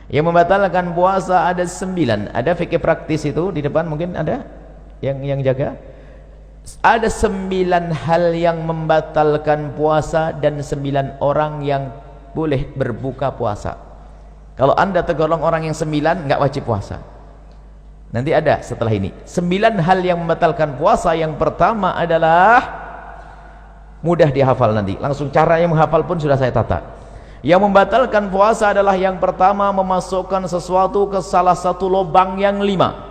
Yang membatalkan puasa ada 9. Ada fikih praktis itu di depan, mungkin ada yang jaga. Ada 9 hal yang membatalkan puasa dan 9 orang yang boleh berbuka puasa. Kalau anda tergolong orang yang 9, nggak wajib puasa. Nanti ada setelah ini 9 hal yang membatalkan puasa. Yang pertama adalah mudah dihafal, nanti langsung cara yang menghafal pun sudah saya tata. Yang membatalkan puasa adalah yang pertama, memasukkan sesuatu ke salah satu lubang yang 5.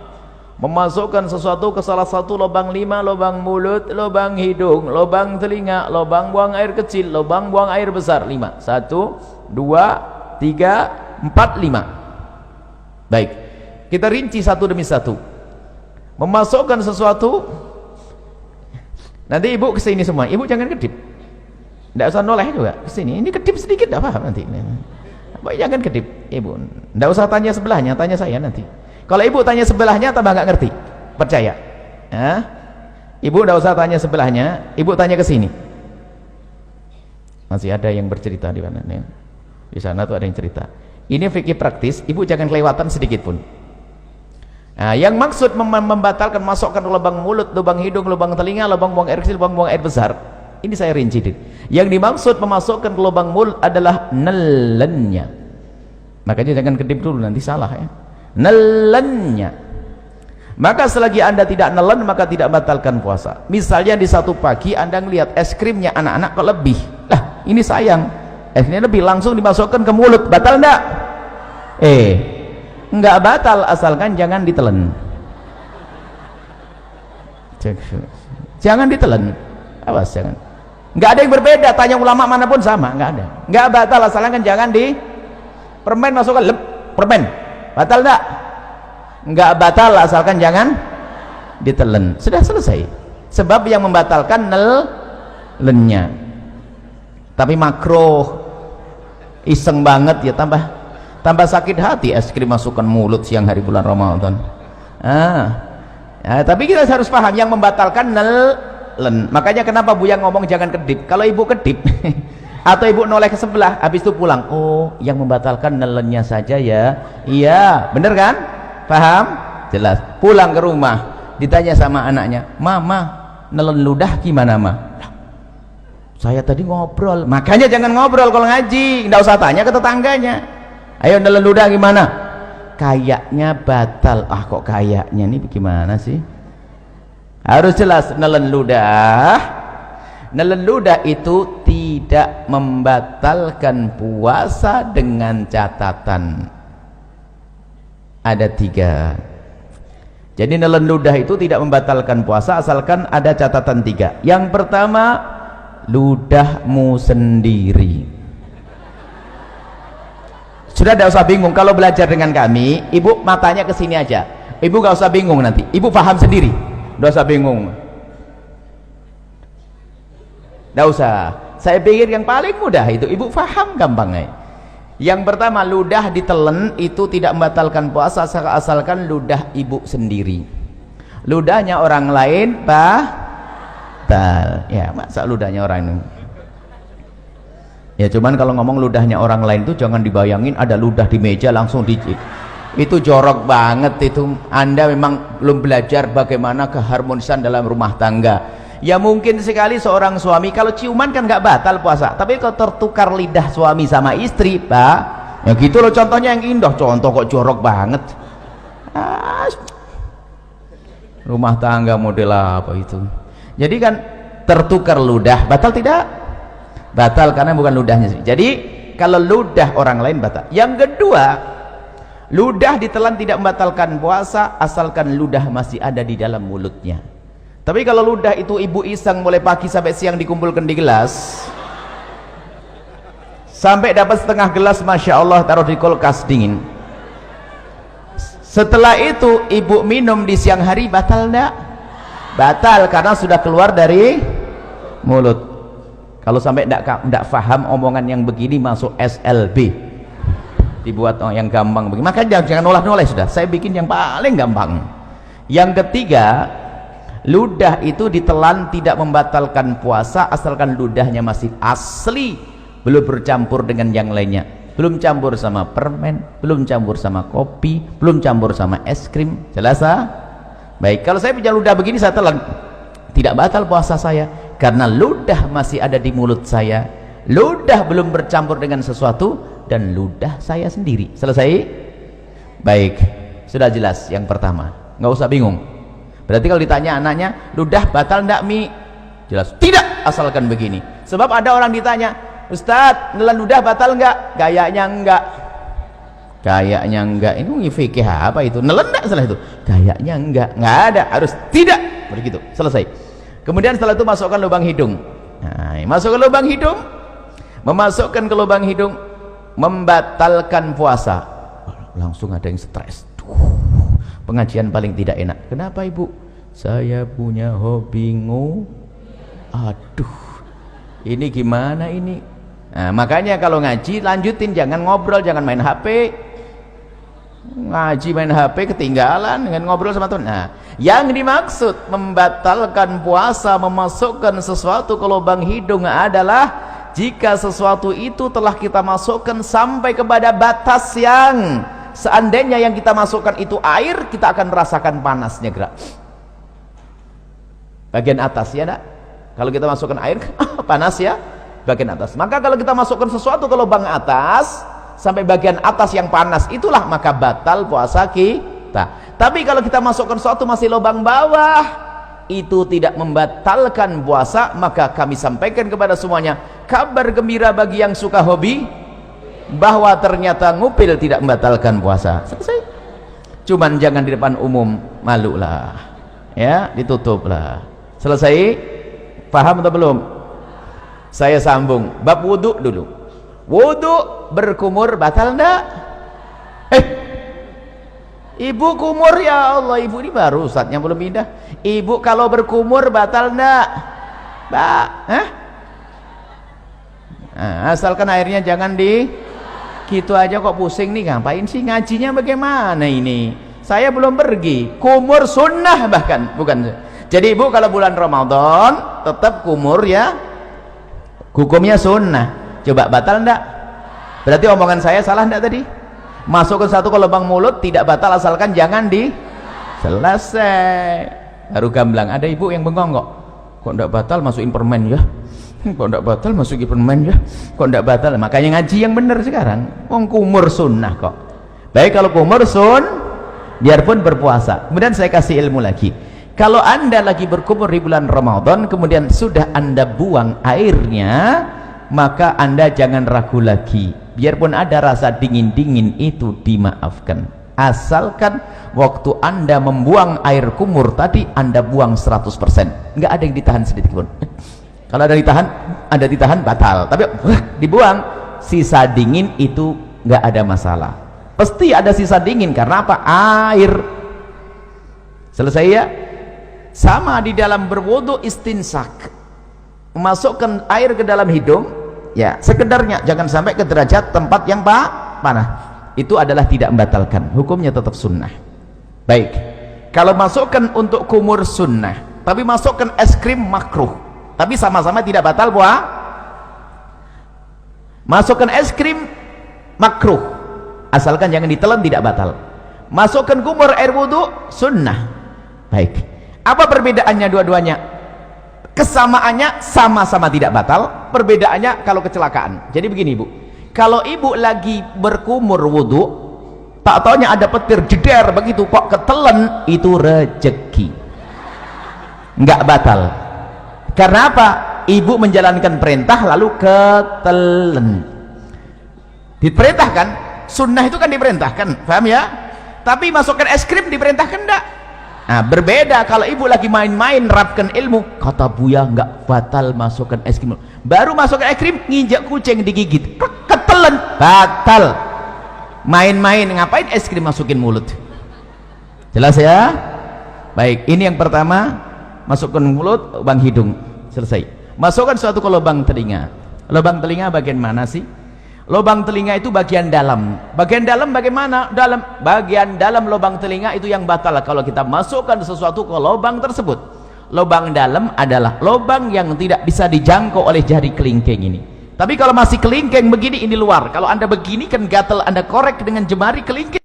Memasukkan sesuatu ke salah satu lubang 5, lubang mulut, lubang hidung, lubang telinga, lubang buang air kecil, lubang buang air besar. 5. 1, 2, 3, 4, 5. Baik, kita rinci satu demi satu. Memasukkan sesuatu, nanti ibu kesini semua, ibu jangan kedip, tidak usah noleh juga kesini. Ini kedip sedikit tidak paham nanti. Jangan kedip ibu, tidak usah tanya sebelahnya, tanya saya nanti. Kalau ibu tanya sebelahnya tambah nggak ngerti, percaya. Ibu tidak usah tanya sebelahnya, ibu tanya ke sini. Masih ada yang bercerita di mana? Di sana tuh ada yang cerita. Ini fikih praktis, ibu jangan kelewatan sedikit pun. Nah, yang maksud membatalkan masukkan lubang mulut, lubang hidung, lubang telinga, lubang buang air kecil, lubang buang air besar. Ini saya rinci. Yang dimaksud memasukkan ke lubang mulut adalah nelennya. Makanya jangan kedip dulu, nanti salah ya. Nelennya. Maka selagi anda tidak nelen, maka tidak batalkan puasa. Misalnya di satu pagi anda melihat es krimnya anak-anak kok lebih, lah ini sayang, esnya lebih, langsung dimasukkan ke mulut, batal enggak? Enggak batal, asalkan jangan ditelan. Jangan ditelan, awas jangan. Enggak ada yang berbeda, tanya ulama manapun sama, enggak ada. Enggak batal, asalkan jangan di permen masukkan, permen batal enggak? Enggak batal, asalkan jangan ditelan. Sudah selesai. Sebab yang membatalkan nelennya. Tapi makruh, iseng banget ya, tambah sakit hati es krim masukkan mulut siang hari bulan Ramadan. Tapi kita harus paham yang membatalkan nelen. Makanya kenapa Buya ngomong jangan kedip. Kalau ibu kedip atau ibu noleh ke sebelah, habis itu pulang, oh yang membatalkan nelennya saja ya. Iya, bener kan? Paham? Jelas. Pulang ke rumah, ditanya sama anaknya, mama nelen ludah gimana ma? Saya tadi ngobrol. Makanya jangan ngobrol kalau ngaji, nggak usah tanya ke tetangganya. Ayo nelen ludah gimana? Kayaknya batal. Kok kayaknya nih gimana sih? Harus jelas. Nelen ludah itu tidak membatalkan puasa dengan catatan ada 3. Jadi nelen ludah itu tidak membatalkan puasa asalkan ada catatan 3. Yang pertama, ludahmu sendiri. Sudah tidak usah bingung kalau belajar dengan kami, ibu matanya ke sini aja, ibu gak usah bingung, nanti ibu paham sendiri, tidak usah bingung, tidak usah. Saya pikir yang paling mudah itu ibu paham gampangnya. Yang pertama, ludah ditelan itu tidak membatalkan puasa asalkan ludah ibu sendiri. Ludahnya orang lain batal. Ya, masa ludahnya orang ini? Ya cuman kalau ngomong ludahnya orang lain itu jangan dibayangin ada ludah di meja langsung itu jorok banget itu. Anda memang belum belajar bagaimana keharmonisan dalam rumah tangga. Ya mungkin sekali seorang suami kalau ciuman kan nggak batal puasa, tapi kalau tertukar lidah suami sama istri, Pak, ya gitu loh contohnya yang indah. Contoh kok jorok banget. Rumah tangga model apa itu? Jadi kan tertukar ludah, batal tidak? Batal karena bukan ludahnya sendiri. Jadi kalau ludah orang lain batal. Yang kedua, ludah ditelan tidak membatalkan puasa asalkan ludah masih ada di dalam mulutnya. Tapi kalau ludah itu ibu iseng mulai pagi sampai siang dikumpulkan di gelas, sampai dapat setengah gelas, masya Allah, taruh di kulkas dingin. Setelah itu ibu minum di siang hari, batal enggak? Batal karena sudah keluar dari mulut. Kalau sampai enggak paham omongan yang begini, masuk SLB, dibuat yang gampang begini. Makanya jangan noleh-noleh, sudah saya bikin yang paling gampang. Yang ketiga, ludah itu ditelan tidak membatalkan puasa asalkan ludahnya masih asli, belum bercampur dengan yang lainnya. belum campur sama permen, belum campur sama kopi, belum campur sama es krim. Jelas? Baik, kalau saya punya ludah begini saya telan, tidak batal puasa saya karena ludah masih ada di mulut saya, ludah belum bercampur dengan sesuatu, dan ludah saya sendiri. Selesai? Baik, sudah jelas yang pertama, nggak usah bingung. Berarti kalau ditanya anaknya, ludah batal enggak Mi? Jelas tidak, asalkan begini. Sebab ada orang ditanya, Ustadz, nelan ludah batal enggak? Kayaknya enggak. Kayaknya enggak. Ini fikih apa itu? Nelan enggak salah itu? Kayaknya enggak. Enggak ada, harus tidak. Begitu, selesai. Kemudian setelah itu masukkan lubang hidung. Nah, masuk ke lubang hidung. Memasukkan ke lubang hidung membatalkan puasa. Langsung ada yang stres. Pengajian paling tidak enak. Kenapa Ibu? Saya punya hobi aduh, ini gimana ini? Nah, makanya kalau ngaji lanjutin, jangan ngobrol, jangan main HP. Ngaji main HP ketinggalan dengan ngobrol sama Tuhan. Nah, yang dimaksud membatalkan puasa, memasukkan sesuatu ke lubang hidung adalah jika sesuatu itu telah kita masukkan sampai kepada batas yang seandainya yang kita masukkan itu air, kita akan merasakan panasnya gerak bagian atas, ya nak? Kalau kita masukkan air panas ya bagian atas. Maka kalau kita masukkan sesuatu ke lubang atas sampai bagian atas yang panas, itulah maka batal puasa kita. Tapi kalau kita masukkan sesuatu masih lubang bawah, itu tidak membatalkan puasa. Maka kami sampaikan kepada semuanya kabar gembira bagi yang suka hobi, bahwa ternyata ngupil tidak membatalkan puasa. Selesai. Cuman jangan di depan umum, malu lah ya, ditutup lah. Selesai. Paham atau belum? Saya sambung bab wudhu dulu. Wudhu berkumur batal enggak? Ibu kumur, ya Allah, ibu ini baru Ustadznya belum pindah. Ibu kalau berkumur batal enggak? Nah, asalkan airnya jangan di gitu aja kok pusing nih, ngapain sih ngajinya bagaimana ini? Saya belum pergi. Kumur sunnah bahkan, bukan. Jadi ibu kalau bulan Ramadan tetap kumur ya, hukumnya sunnah. Coba batal enggak? Berarti omongan saya salah enggak tadi? Masukkan satu ke lubang mulut tidak batal asalkan jangan di selesai. Baru gamblang. Ada ibu yang bengong kok enggak batal masukin permen ya, kok enggak batal masukin permen ya, kok enggak batal. Makanya ngaji yang benar sekarang. Wong kumur sunnah kok. Baik, kalau kumur biarpun berpuasa. Kemudian saya kasih ilmu lagi. Kalau anda lagi berkumur di bulan Ramadan, kemudian sudah anda buang airnya, maka anda jangan ragu lagi. Biarpun ada rasa dingin-dingin itu dimaafkan. Asalkan waktu anda membuang air kumur tadi, anda buang 100%. Nggak ada yang ditahan sedikit pun. Kalau ada ditahan batal. Tapi dibuang, sisa dingin itu nggak ada masalah. Pasti ada sisa dingin karena apa? Air. Selesai ya? Sama di dalam berwudu istinsak, memasukkan air ke dalam hidung ya, sekedarnya, jangan sampai ke derajat tempat yang panah. Itu adalah tidak membatalkan, hukumnya tetap sunnah. Baik, kalau masukkan untuk kumur sunnah, tapi masukkan es krim makruh, tapi sama-sama tidak batal puasa. Masukkan es krim makruh, asalkan jangan ditelan, tidak batal. Masukkan kumur air wudu sunnah. Baik, apa perbedaannya dua-duanya? Kesamaannya sama-sama tidak batal, perbedaannya kalau kecelakaan. Jadi begini ibu, kalau ibu lagi berkumur wudu, tak taunya ada petir jeder begitu kok ketelan, itu rezeki, nggak batal. Karena apa? Ibu menjalankan perintah lalu ketelan. Diperintahkan, sunnah itu kan diperintahkan, paham ya? Tapi masukkan es krim diperintahkan enggak? Nah, berbeda kalau ibu lagi main-main rapkan ilmu, kata Buya nggak batal masukkan es krim. Baru masukkan es krim, nginjak kucing digigit, ketelan, batal. Main-main, ngapain es krim masukin mulut? Jelas ya? Baik, ini yang pertama, masukkan mulut, lubang hidung, selesai. Masukkan suatu ke lubang telinga. Lubang telinga bagian mana sih? Lubang telinga itu bagian dalam. Bagian dalam bagaimana? Bagian dalam lubang telinga itu yang batal kalau kita masukkan sesuatu ke lubang tersebut. Lubang dalam adalah lubang yang tidak bisa dijangkau oleh jari kelingking ini. Tapi kalau masih kelingking begini, ini luar. Kalau anda begini kan gatal, anda korek dengan jemari kelingking.